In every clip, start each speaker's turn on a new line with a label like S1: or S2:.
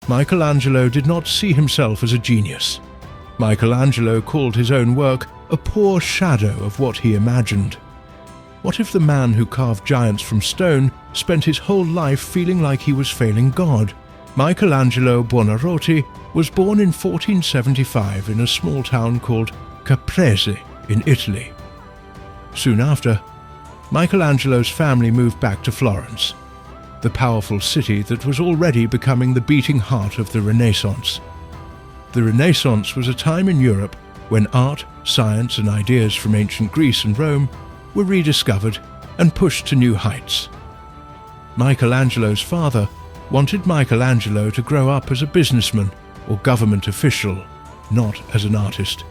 S1: Michelangelo did not see himself as a genius. Michelangelo called his own work a poor shadow of what he imagined. What if the man who carved giants from stone spent his whole life feeling like he was failing God? Michelangelo Buonarroti was born in 1475 in a small town called Caprese in Italy. Soon after, Michelangelo's family moved back to Florence, the powerful city that was already becoming the beating heart of the Renaissance. The Renaissance was a time in Europe when art, science, and ideas from ancient Greece and Rome were rediscovered and pushed to new heights. Michelangelo's father wanted Michelangelo to grow up as a businessman or government official, not as an artist.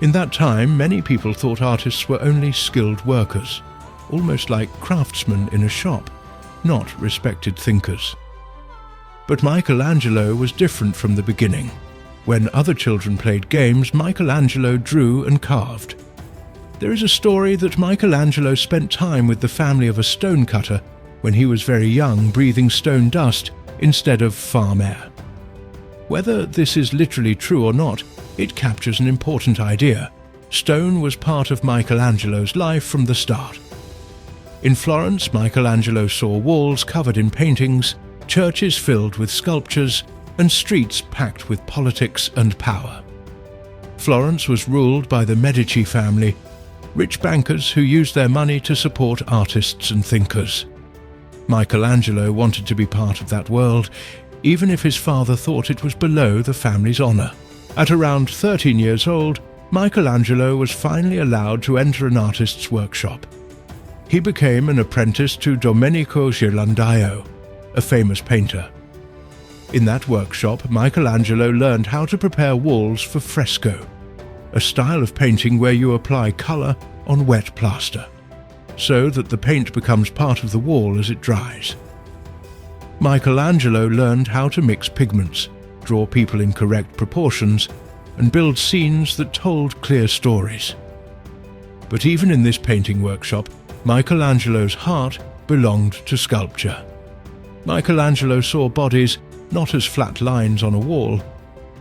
S1: In that time, many people thought artists were only skilled workers, almost like craftsmen in a shop, not respected thinkers. But Michelangelo was different from the beginning. When other children played games, Michelangelo drew and carved. There is a story that Michelangelo spent time with the family of a stonecutter when he was very young, breathing stone dust instead of farm air. Whether this is literally true or not, it captures an important idea. Stone was part of Michelangelo's life from the start. In Florence, Michelangelo saw walls covered in paintings, churches filled with sculptures, and streets packed with politics and power. Florence was ruled by the Medici family, rich bankers who used their money to support artists and thinkers. Michelangelo wanted to be part of that world, even if his father thought it was below the family's honor. At around 13 years old, Michelangelo was finally allowed to enter an artist's workshop. He became an apprentice to Domenico Ghirlandaio, a famous painter. In that workshop, Michelangelo learned how to prepare walls for fresco, a style of painting where you apply color on wet plaster, so that the paint becomes part of the wall as it dries. Michelangelo learned how to mix pigments, draw people in correct proportions, and build scenes that told clear stories. But even in this painting workshop, Michelangelo's heart belonged to sculpture. Michelangelo saw bodies not as flat lines on a wall,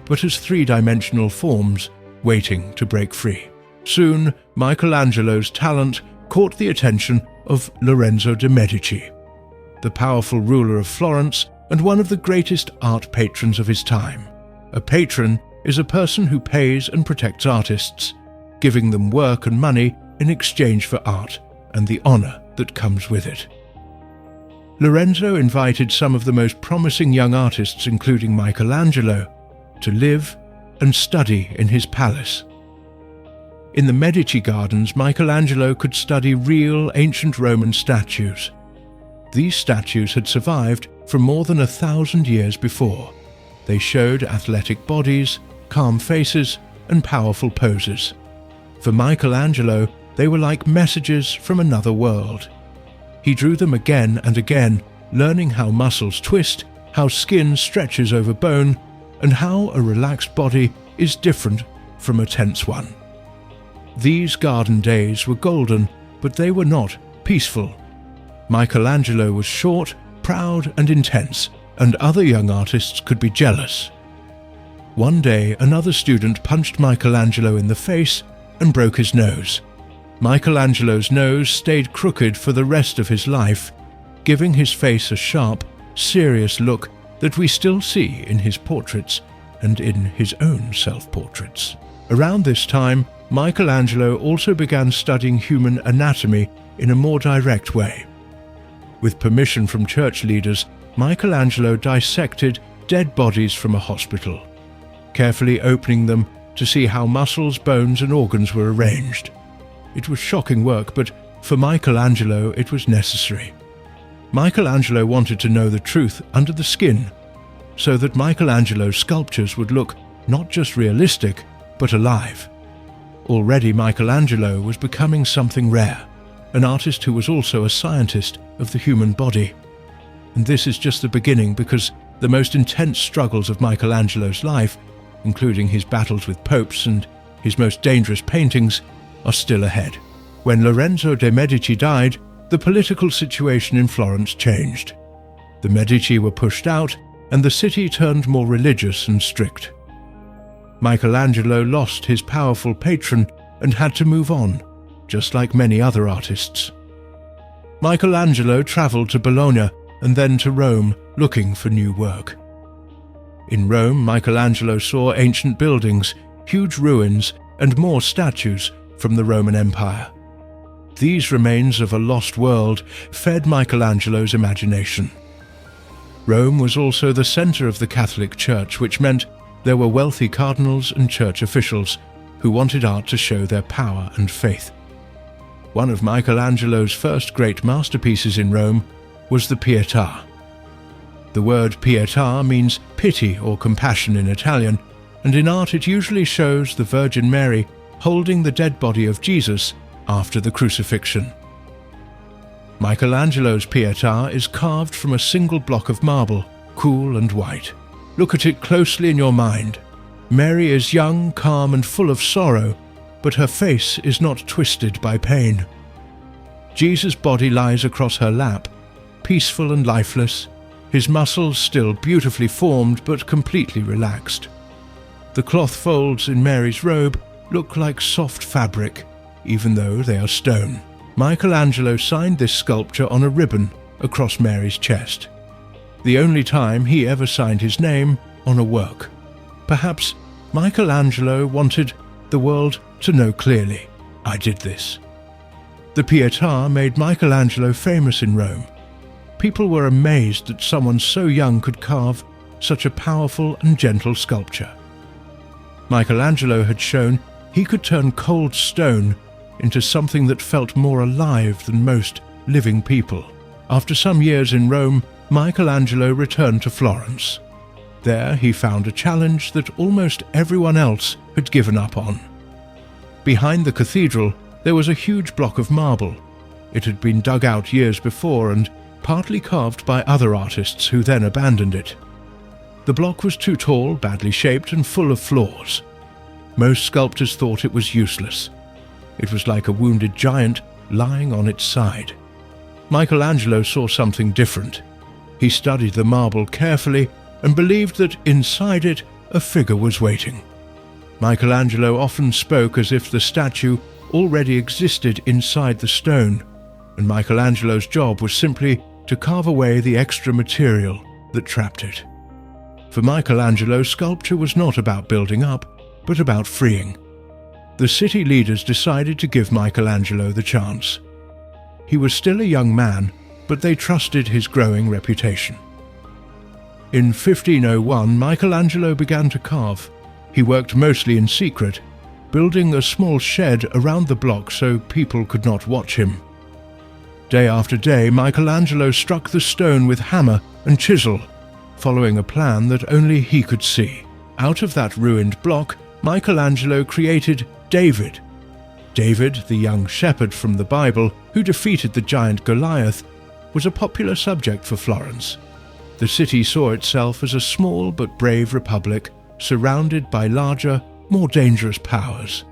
S1: but as three-dimensional forms waiting to break free. Soon, Michelangelo's talent caught the attention of Lorenzo de' Medici, the powerful ruler of Florence and one of the greatest art patrons of his time. A patron is a person who pays and protects artists, giving them work and money in exchange for art and the honor that comes with it. Lorenzo invited some of the most promising young artists, including Michelangelo, to live and study in his palace. In the Medici gardens, Michelangelo could study real ancient Roman statues. These statues had survived for more than 1,000 years before. They showed athletic bodies, calm faces, and powerful poses. For Michelangelo, they were like messages from another world. He drew them again and again, learning how muscles twist, how skin stretches over bone, and how a relaxed body is different from a tense one. These garden days were golden, but they were not peaceful. Michelangelo was short, proud, and intense, and other young artists could be jealous. One day, another student punched Michelangelo in the face and broke his nose. Michelangelo's nose stayed crooked for the rest of his life, giving his face a sharp, serious look that we still see in his portraits and in his own self-portraits. Around this time, Michelangelo also began studying human anatomy in a more direct way. With permission from church leaders, Michelangelo dissected dead bodies from a hospital, carefully opening them to see how muscles, bones, and organs were arranged. It was shocking work, but for Michelangelo it was necessary. Michelangelo wanted to know the truth under the skin, so that Michelangelo's sculptures would look not just realistic, but alive. Already Michelangelo was becoming something rare, an artist who was also a scientist of the human body. And this is just the beginning, because the most intense struggles of Michelangelo's life, including his battles with popes and his most dangerous paintings, are still ahead. When Lorenzo de' Medici died, the political situation in Florence changed. The Medici were pushed out, and the city turned more religious and strict. Michelangelo lost his powerful patron and had to move on, just like many other artists. Michelangelo travelled to Bologna and then to Rome looking for new work. In Rome, Michelangelo saw ancient buildings, huge ruins, and more statues from the Roman Empire. These remains of a lost world fed Michelangelo's imagination. Rome was also the centre of the Catholic Church, which meant there were wealthy cardinals and church officials who wanted art to show their power and faith. One of Michelangelo's first great masterpieces in Rome was the Pietà. The word Pietà means pity or compassion in Italian, and in art it usually shows the Virgin Mary holding the dead body of Jesus after the crucifixion. Michelangelo's Pietà is carved from a single block of marble, cool and white. Look at it closely in your mind. Mary is young, calm and full of sorrow, but her face is not twisted by pain. Jesus' body lies across her lap, peaceful and lifeless, his muscles still beautifully formed but completely relaxed. The cloth folds in Mary's robe look like soft fabric, even though they are stone. Michelangelo signed this sculpture on a ribbon across Mary's chest. The only time he ever signed his name on a work. Perhaps Michelangelo wanted the world to know clearly, I did this. The Pietà made Michelangelo famous in Rome. People were amazed that someone so young could carve such a powerful and gentle sculpture. Michelangelo had shown he could turn cold stone into something that felt more alive than most living people. After some years in Rome, Michelangelo returned to Florence. There he found a challenge that almost everyone else had given up on. Behind the cathedral, there was a huge block of marble. It had been dug out years before and partly carved by other artists who then abandoned it. The block was too tall, badly shaped, and full of flaws. Most sculptors thought it was useless. It was like a wounded giant lying on its side. Michelangelo saw something different. He studied the marble carefully and believed that inside it a figure was waiting. Michelangelo often spoke as if the statue already existed inside the stone, and Michelangelo's job was simply to carve away the extra material that trapped it. For Michelangelo, sculpture was not about building up, but about freeing. The city leaders decided to give Michelangelo the chance. He was still a young man, but they trusted his growing reputation. In 1501, Michelangelo began to carve. He worked mostly in secret, building a small shed around the block so people could not watch him. Day after day, Michelangelo struck the stone with hammer and chisel, following a plan that only he could see. Out of that ruined block, Michelangelo created David. David, the young shepherd from the Bible who defeated the giant Goliath, was a popular subject for Florence. The city saw itself as a small but brave republic surrounded by larger, more dangerous powers.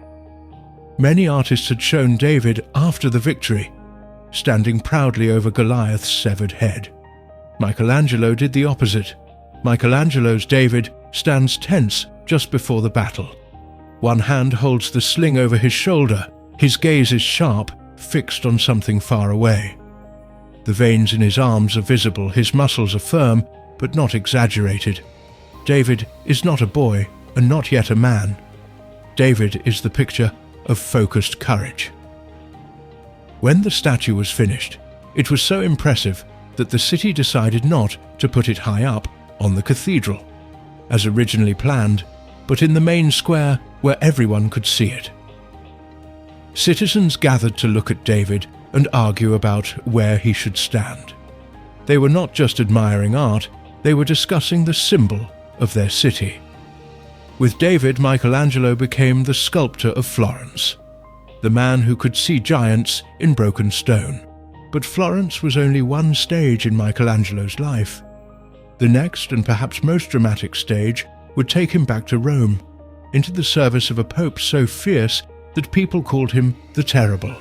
S1: Many artists had shown David after the victory, standing proudly over Goliath's severed head. Michelangelo did the opposite. Michelangelo's David stands tense just before the battle. One hand holds the sling over his shoulder, his gaze is sharp, fixed on something far away. The veins in his arms are visible, his muscles are firm, but not exaggerated. David is not a boy, and not yet a man. David is the picture of focused courage. When the statue was finished, it was so impressive that the city decided not to put it high up on the cathedral, as originally planned, but in the main square where everyone could see it. Citizens gathered to look at David and argue about where he should stand. They were not just admiring art, they were discussing the symbol of their city. With David, Michelangelo became the sculptor of Florence, the man who could see giants in broken stone. But Florence was only one stage in Michelangelo's life. The next, and perhaps most dramatic stage, would take him back to Rome, into the service of a pope so fierce that people called him the Terrible.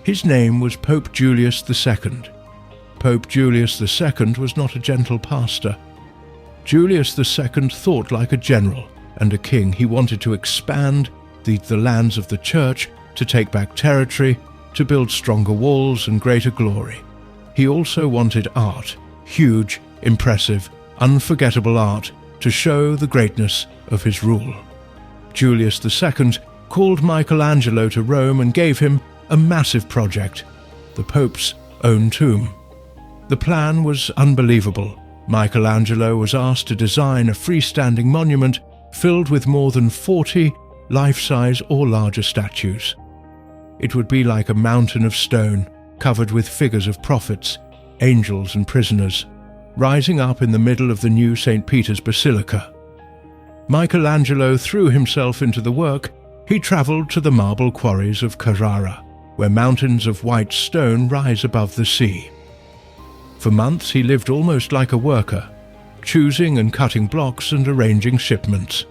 S1: His name was Pope Julius II. Pope Julius II was not a gentle pastor. Julius II thought like a general and a king. He wanted to expand the lands of the church, to take back territory, to build stronger walls and greater glory. He also wanted art, huge, impressive, unforgettable art, to show the greatness of his rule. Julius II called Michelangelo to Rome and gave him a massive project, the Pope's own tomb. The plan was unbelievable. Michelangelo was asked to design a freestanding monument filled with more than 40 life-size or larger statues. It would be like a mountain of stone covered with figures of prophets, angels and prisoners, rising up in the middle of the new St. Peter's Basilica. Michelangelo threw himself into the work. He travelled to the marble quarries of Carrara, where mountains of white stone rise above the sea. For months he lived almost like a worker, choosing and cutting blocks and arranging shipments.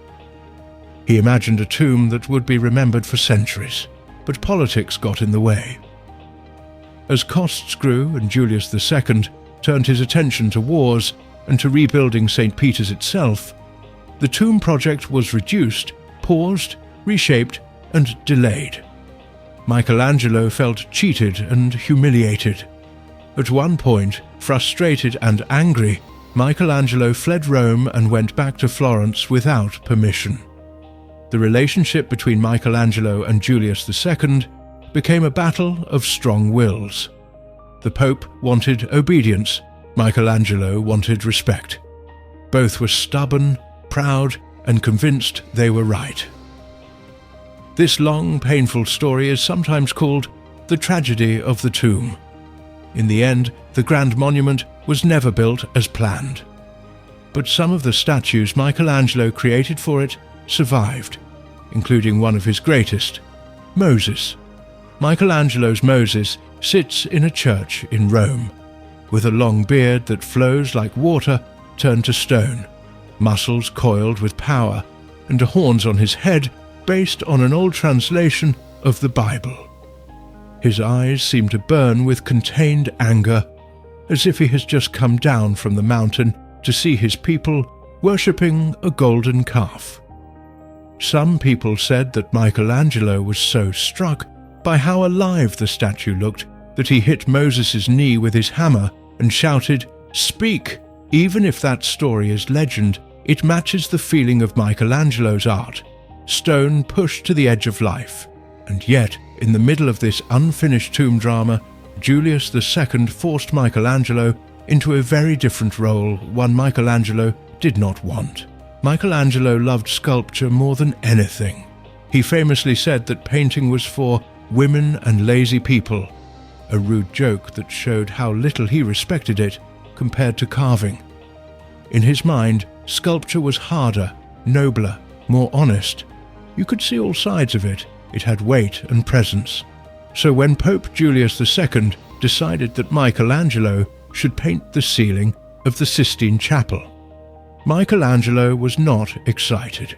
S1: He imagined a tomb that would be remembered for centuries, but politics got in the way. As costs grew and Julius II turned his attention to wars and to rebuilding St. Peter's itself, the tomb project was reduced, paused, reshaped, and delayed. Michelangelo felt cheated and humiliated. At one point, frustrated and angry, Michelangelo fled Rome and went back to Florence without permission. The relationship between Michelangelo and Julius II became a battle of strong wills. The Pope wanted obedience, Michelangelo wanted respect. Both were stubborn, proud, and convinced they were right. This long, painful story is sometimes called the tragedy of the tomb. In the end, the grand monument was never built as planned. But some of the statues Michelangelo created for it survived, including one of his greatest, Moses. Michelangelo's Moses sits in a church in Rome, with a long beard that flows like water turned to stone, muscles coiled with power, and horns on his head based on an old translation of the Bible. His eyes seem to burn with contained anger, as if he has just come down from the mountain to see his people worshipping a golden calf. Some people said that Michelangelo was so struck by how alive the statue looked that he hit Moses' knee with his hammer and shouted, "Speak!" Even if that story is legend, it matches the feeling of Michelangelo's art, stone pushed to the edge of life. And yet, in the middle of this unfinished tomb drama, Julius II forced Michelangelo into a very different role, one Michelangelo did not want. Michelangelo loved sculpture more than anything. He famously said that painting was for women and lazy people, a rude joke that showed how little he respected it compared to carving. In his mind, sculpture was harder, nobler, more honest. You could see all sides of it. It had weight and presence. So when Pope Julius II decided that Michelangelo should paint the ceiling of the Sistine Chapel, Michelangelo was not excited.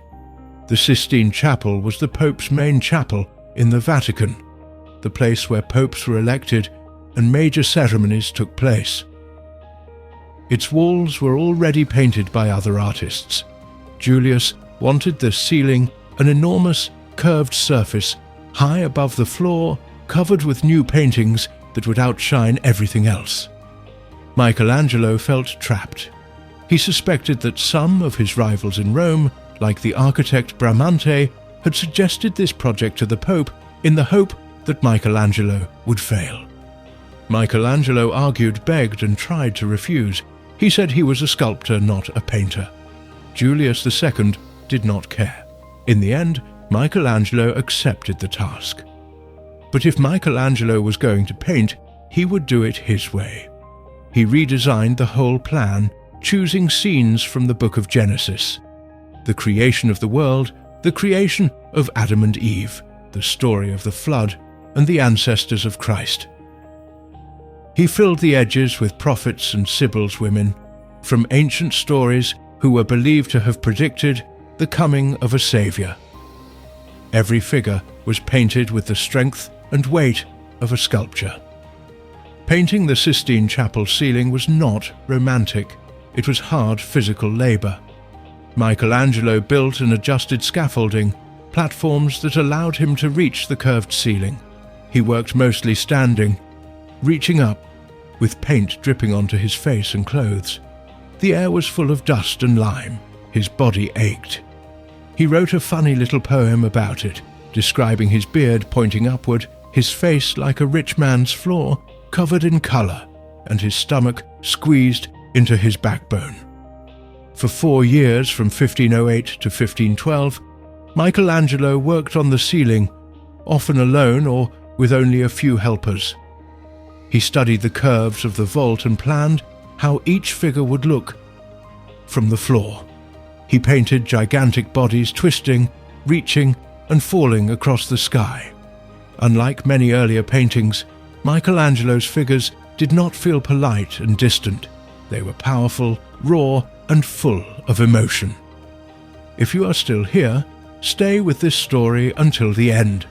S1: The Sistine Chapel was the Pope's main chapel in the Vatican, the place where popes were elected and major ceremonies took place. Its walls were already painted by other artists. Julius wanted the ceiling an enormous curved surface high above the floor, covered with new paintings that would outshine everything else. Michelangelo felt trapped. He suspected that some of his rivals in Rome, like the architect Bramante, had suggested this project to the Pope in the hope that Michelangelo would fail. Michelangelo argued, begged, and tried to refuse. He said he was a sculptor, not a painter. Julius II did not care. In the end, Michelangelo accepted the task. But if Michelangelo was going to paint, he would do it his way. He redesigned the whole plan, choosing scenes from the book of Genesis, the creation of the world, the creation of Adam and Eve, the story of the flood, and the ancestors of Christ. He filled the edges with prophets and Sibyl's women, from ancient stories who were believed to have predicted the coming of a Saviour. Every figure was painted with the strength and weight of a sculpture. Painting the Sistine Chapel ceiling was not romantic. It was hard physical labor. Michelangelo built and adjusted scaffolding, platforms that allowed him to reach the curved ceiling. He worked mostly standing, reaching up, with paint dripping onto his face and clothes. The air was full of dust and lime. His body ached. He wrote a funny little poem about it, describing his beard pointing upward, his face like a rich man's floor, covered in colour, and his stomach squeezed into his backbone. For 4 years, from 1508 to 1512, Michelangelo worked on the ceiling, often alone or with only a few helpers. He studied the curves of the vault and planned how each figure would look from the floor. He painted gigantic bodies twisting, reaching, and falling across the sky. Unlike many earlier paintings, Michelangelo's figures did not feel polite and distant. They were powerful, raw, and full of emotion. If you are still here, stay with this story until the end,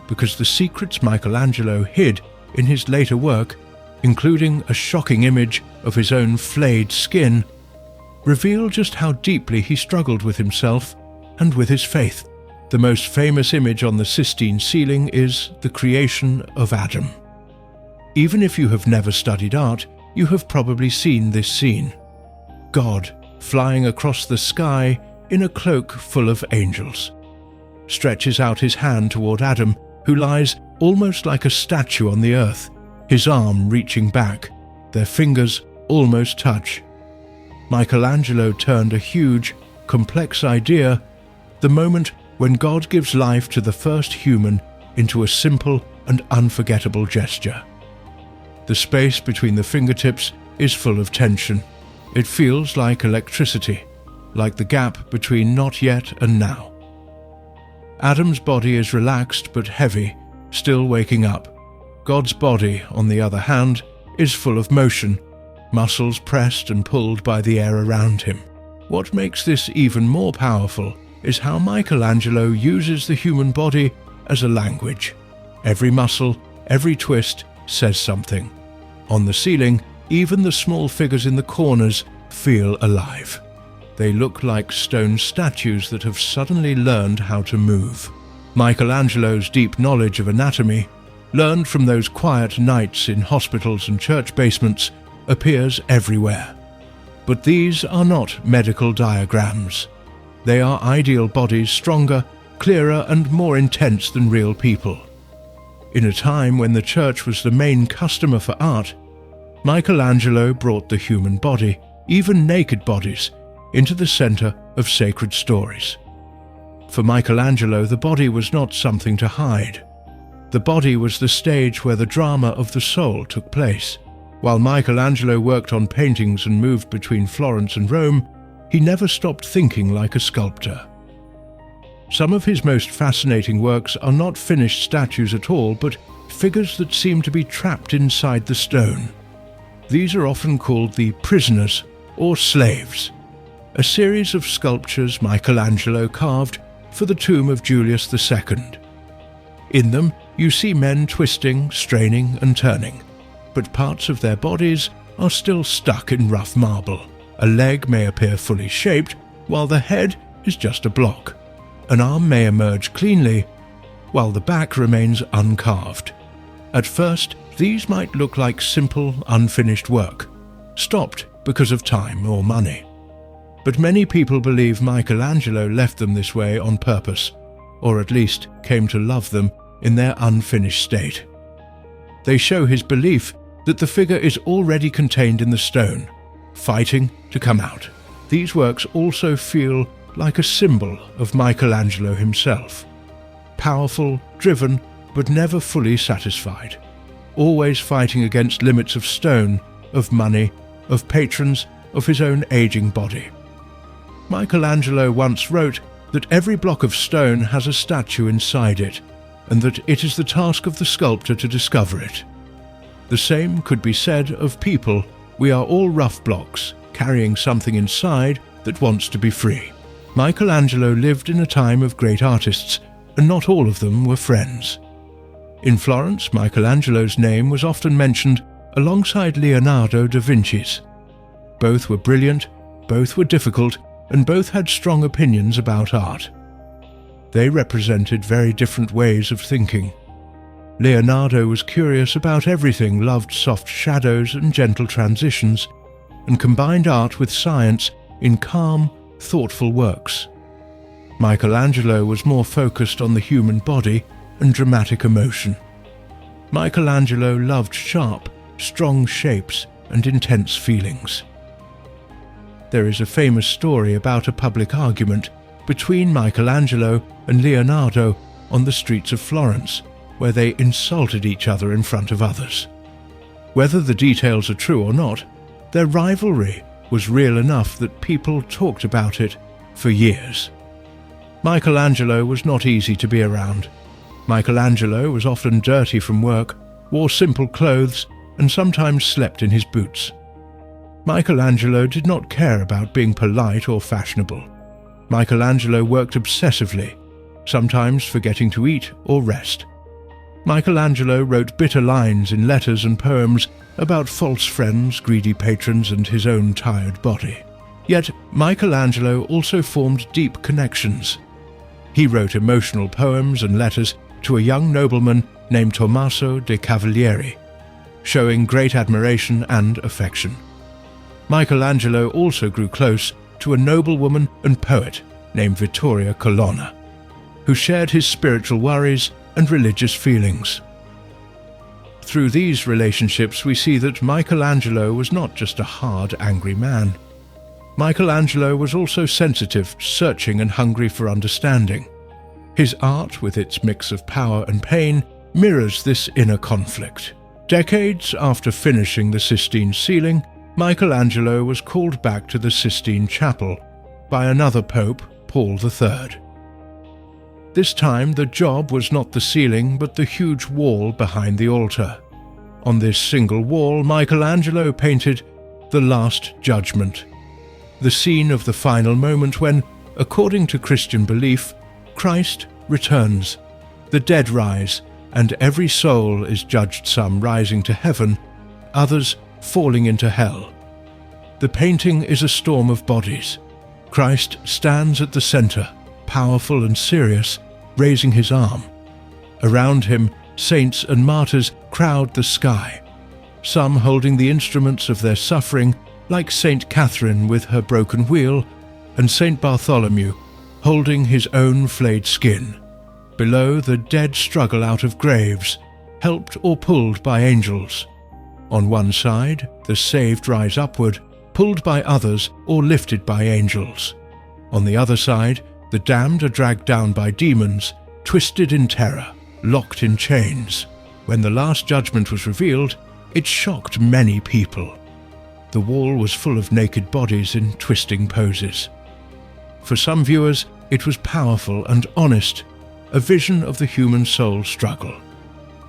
S1: because the secrets Michelangelo hid in his later work, including a shocking image of his own flayed skin, reveal just how deeply he struggled with himself and with his faith. The most famous image on the Sistine ceiling is the creation of Adam. Even if you have never studied art, you have probably seen this scene. God flying across the sky in a cloak full of angels, stretches out his hand toward Adam, who lies almost like a statue on the earth, his arm reaching back, their fingers almost touch. Michelangelo turned a huge, complex idea, the moment when God gives life to the first human, into a simple and unforgettable gesture. The space between the fingertips is full of tension. It feels like electricity, like the gap between not yet and now. Adam's body is relaxed but heavy, still waking up. God's body, on the other hand, is full of motion, muscles pressed and pulled by the air around him. What makes this even more powerful is how Michelangelo uses the human body as a language. Every muscle, every twist says something. On the ceiling, even the small figures in the corners feel alive. They look like stone statues that have suddenly learned how to move. Michelangelo's deep knowledge of anatomy, learned from those quiet nights in hospitals and church basements, appears everywhere. But these are not medical diagrams. They are ideal bodies, stronger, clearer, and more intense than real people. In a time when the church was the main customer for art, Michelangelo brought the human body, even naked bodies, into the center of sacred stories. For Michelangelo, the body was not something to hide. The body was the stage where the drama of the soul took place. While Michelangelo worked on paintings and moved between Florence and Rome, he never stopped thinking like a sculptor. Some of his most fascinating works are not finished statues at all, but figures that seem to be trapped inside the stone. These are often called the prisoners or slaves, a series of sculptures Michelangelo carved for the tomb of Julius II. In them, you see men twisting, straining, and turning, but parts of their bodies are still stuck in rough marble. A leg may appear fully shaped, while the head is just a block. An arm may emerge cleanly, while the back remains uncarved. At first, these might look like simple, unfinished work, stopped because of time or money. But many people believe Michelangelo left them this way on purpose, or at least came to love them in their unfinished state. They show his belief that the figure is already contained in the stone, fighting to come out. These works also feel like a symbol of Michelangelo himself. Powerful, driven, but never fully satisfied. Always fighting against limits of stone, of money, of patrons, of his own aging body. Michelangelo once wrote that every block of stone has a statue inside it, and that it is the task of the sculptor to discover it. The same could be said of people. We are all rough blocks, carrying something inside that wants to be free. Michelangelo lived in a time of great artists, and not all of them were friends. In Florence, Michelangelo's name was often mentioned alongside Leonardo da Vinci's. Both were brilliant, both were difficult, and both had strong opinions about art. They represented very different ways of thinking. Leonardo was curious about everything, loved soft shadows and gentle transitions, and combined art with science in calm, thoughtful works. Michelangelo was more focused on the human body and dramatic emotion. Michelangelo loved sharp, strong shapes and intense feelings. There is a famous story about a public argument between Michelangelo and Leonardo on the streets of Florence, where they insulted each other in front of others. Whether the details are true or not, their rivalry was real enough that people talked about it for years. Michelangelo was not easy to be around. Michelangelo was often dirty from work, wore simple clothes, and sometimes slept in his boots. Michelangelo did not care about being polite or fashionable. Michelangelo worked obsessively, sometimes forgetting to eat or rest. Michelangelo wrote bitter lines in letters and poems about false friends, greedy patrons, and his own tired body. Yet Michelangelo also formed deep connections. He wrote emotional poems and letters to a young nobleman named Tommaso de' Cavalieri, showing great admiration and affection. Michelangelo also grew close to a noblewoman and poet named Vittoria Colonna, who shared his spiritual worries and religious feelings. Through these relationships, we see that Michelangelo was not just a hard, angry man. Michelangelo was also sensitive, searching, and hungry for understanding. His art, with its mix of power and pain, mirrors this inner conflict. Decades after finishing the Sistine ceiling, Michelangelo was called back to the Sistine Chapel by another pope, Paul III. This time the job was not the ceiling but the huge wall behind the altar. On this single wall, Michelangelo painted the Last Judgment, the scene of the final moment when, according to Christian belief, Christ returns, the dead rise, and every soul is judged, some rising to heaven, others falling into hell. The painting is a storm of bodies. Christ stands at the center, powerful and serious, raising his arm. Around him, saints and martyrs crowd the sky, some holding the instruments of their suffering, like Saint Catherine with her broken wheel, and Saint Bartholomew holding his own flayed skin. Below, the dead struggle out of graves, helped or pulled by angels. On one side, the saved rise upward, pulled by others or lifted by angels. On the other side, the damned are dragged down by demons, twisted in terror, locked in chains. When the Last Judgment was revealed, it shocked many people. The wall was full of naked bodies in twisting poses. For some viewers, it was powerful and honest, a vision of the human soul struggle.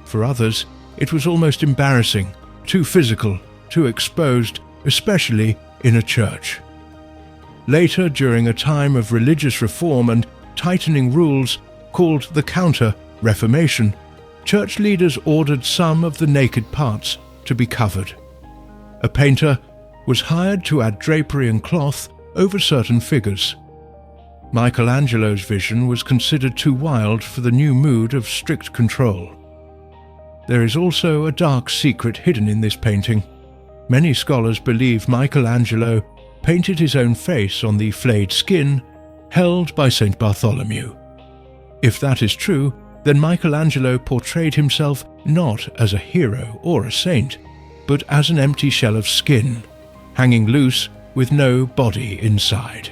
S1: For others, it was almost embarrassing, too physical, too exposed, especially in a church. Later, during a time of religious reform and tightening rules called the Counter-Reformation, church leaders ordered some of the naked parts to be covered. A painter was hired to add drapery and cloth over certain figures. Michelangelo's vision was considered too wild for the new mood of strict control. There is also a dark secret hidden in this painting. Many scholars believe Michelangelo painted his own face on the flayed skin held by Saint Bartholomew. If that is true, then Michelangelo portrayed himself not as a hero or a saint, but as an empty shell of skin, hanging loose with no body inside.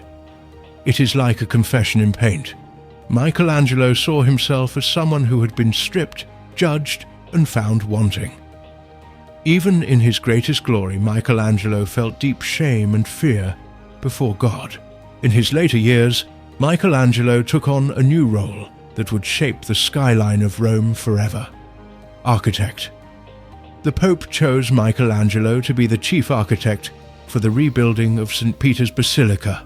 S1: It is like a confession in paint. Michelangelo saw himself as someone who had been stripped, judged, and found wanting. Even in his greatest glory, Michelangelo felt deep shame and fear before God. In his later years, Michelangelo took on a new role that would shape the skyline of Rome forever: architect. The Pope chose Michelangelo to be the chief architect for the rebuilding of St. Peter's Basilica,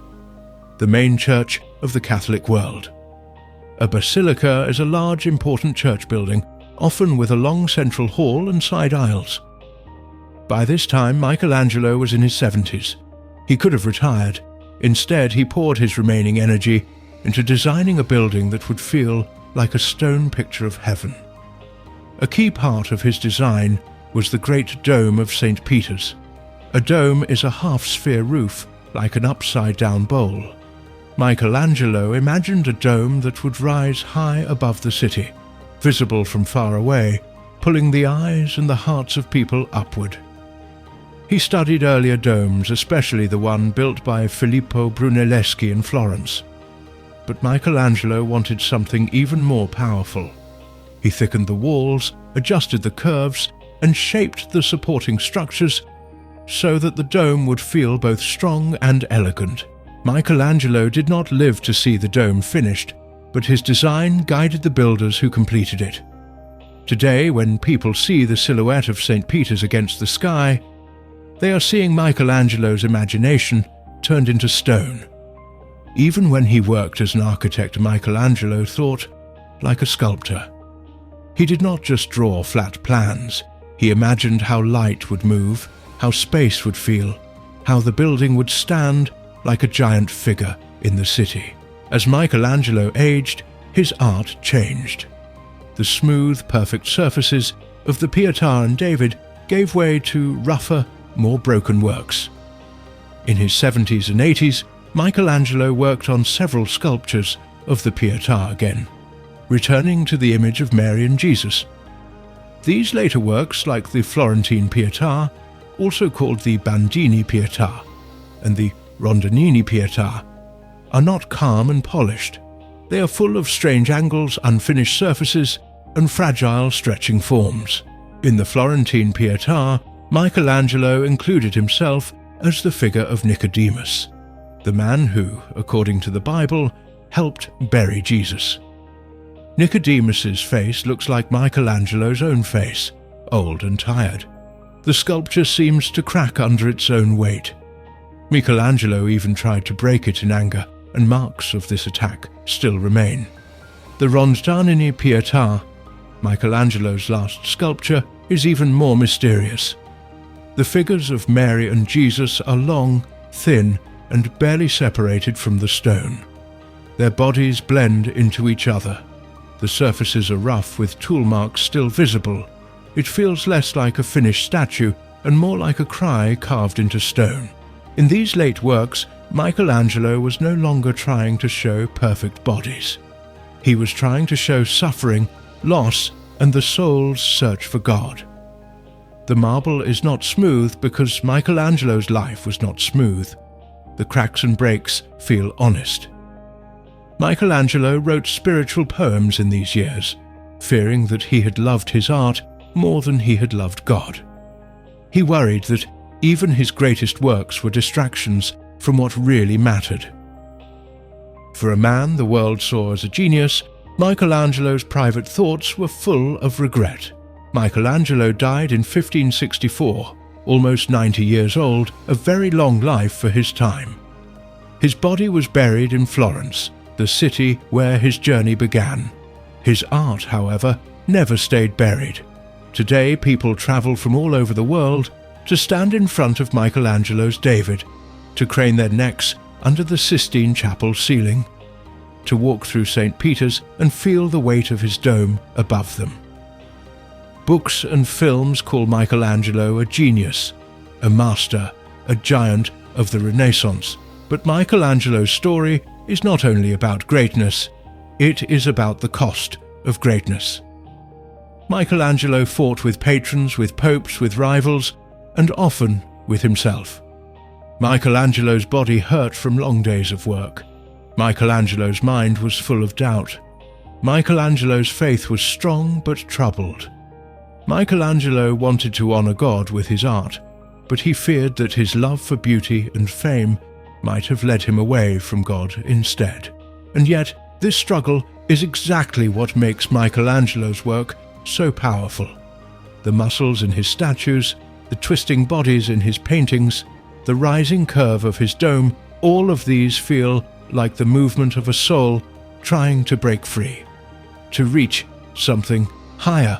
S1: the main church of the Catholic world. A basilica is a large, important church building, often with a long central hall and side aisles. By this time, Michelangelo was in his 70s, He could have retired. Instead, he poured his remaining energy into designing a building that would feel like a stone picture of heaven. A key part of his design was the great dome of St. Peter's. A dome is a half-sphere roof, like an upside-down bowl. Michelangelo imagined a dome that would rise high above the city, visible from far away, pulling the eyes and the hearts of people upward. He studied earlier domes, especially the one built by Filippo Brunelleschi in Florence. But Michelangelo wanted something even more powerful. He thickened the walls, adjusted the curves, and shaped the supporting structures so that the dome would feel both strong and elegant. Michelangelo did not live to see the dome finished, but his design guided the builders who completed it. Today, when people see the silhouette of St. Peter's against the sky, they are seeing Michelangelo's imagination turned into stone. Even when he worked as an architect, Michelangelo thought like a sculptor. He did not just draw flat plans. He imagined how light would move, how space would feel, how the building would stand like a giant figure in the city. As Michelangelo aged, his art changed. The smooth, perfect surfaces of the Pietà and David gave way to rougher, more broken works. In his 70s and 80s, Michelangelo worked on several sculptures of the Pietà again, returning to the image of Mary and Jesus. These later works, like the Florentine Pietà, also called the Bandini Pietà, and the Rondinini Pietà, are not calm and polished. They are full of strange angles, unfinished surfaces, and fragile, stretching forms. In the Florentine Pietà, Michelangelo included himself as the figure of Nicodemus, the man who, according to the Bible, helped bury Jesus. Nicodemus's face looks like Michelangelo's own face, old and tired. The sculpture seems to crack under its own weight. Michelangelo even tried to break it in anger, and marks of this attack still remain. The Rondinini Pietà, Michelangelo's last sculpture, is even more mysterious. The figures of Mary and Jesus are long, thin, and barely separated from the stone. Their bodies blend into each other. The surfaces are rough with tool marks still visible. It feels less like a finished statue and more like a cry carved into stone. In these late works, Michelangelo was no longer trying to show perfect bodies. He was trying to show suffering, loss, and the soul's search for God. The marble is not smooth because Michelangelo's life was not smooth. The cracks and breaks feel honest. Michelangelo wrote spiritual poems in these years, fearing that he had loved his art more than he had loved God. He worried that even his greatest works were distractions from what really mattered. For a man the world saw as a genius, Michelangelo's private thoughts were full of regret. Michelangelo died in 1564, almost 90 years old, a very long life for his time. His body was buried in Florence, the city where his journey began. His art, however, never stayed buried. Today, people travel from all over the world to stand in front of Michelangelo's David, to crane their necks under the Sistine Chapel ceiling, to walk through St. Peter's and feel the weight of his dome above them. Books and films call Michelangelo a genius, a master, a giant of the Renaissance. But Michelangelo's story is not only about greatness, it is about the cost of greatness. Michelangelo fought with patrons, with popes, with rivals, and often with himself. Michelangelo's body hurt from long days of work. Michelangelo's mind was full of doubt. Michelangelo's faith was strong but troubled. Michelangelo wanted to honor God with his art, but he feared that his love for beauty and fame might have led him away from God instead. And yet, this struggle is exactly what makes Michelangelo's work so powerful. The muscles in his statues, the twisting bodies in his paintings, the rising curve of his dome, all of these feel like the movement of a soul trying to break free, to reach something higher.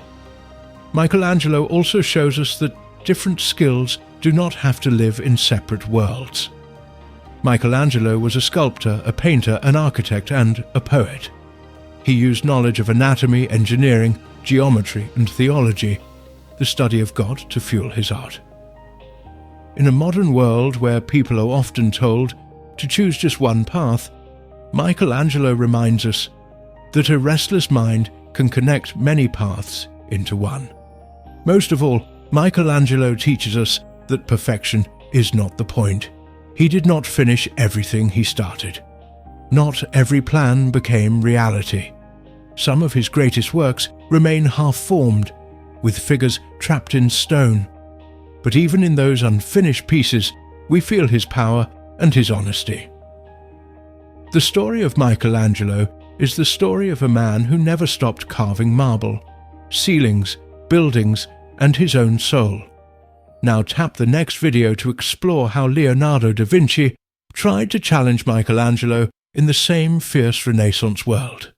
S1: Michelangelo also shows us that different skills do not have to live in separate worlds. Michelangelo was a sculptor, a painter, an architect, and a poet. He used knowledge of anatomy, engineering, geometry, and theology, the study of God, to fuel his art. In a modern world where people are often told to choose just one path, Michelangelo reminds us that a restless mind can connect many paths into one. Most of all, Michelangelo teaches us that perfection is not the point. He did not finish everything he started. Not every plan became reality. Some of his greatest works remain half-formed, with figures trapped in stone. But even in those unfinished pieces, we feel his power and his honesty. The story of Michelangelo is the story of a man who never stopped carving marble, ceilings, buildings, and his own soul. Now tap the next video to explore how Leonardo da Vinci tried to challenge Michelangelo in the same fierce Renaissance world.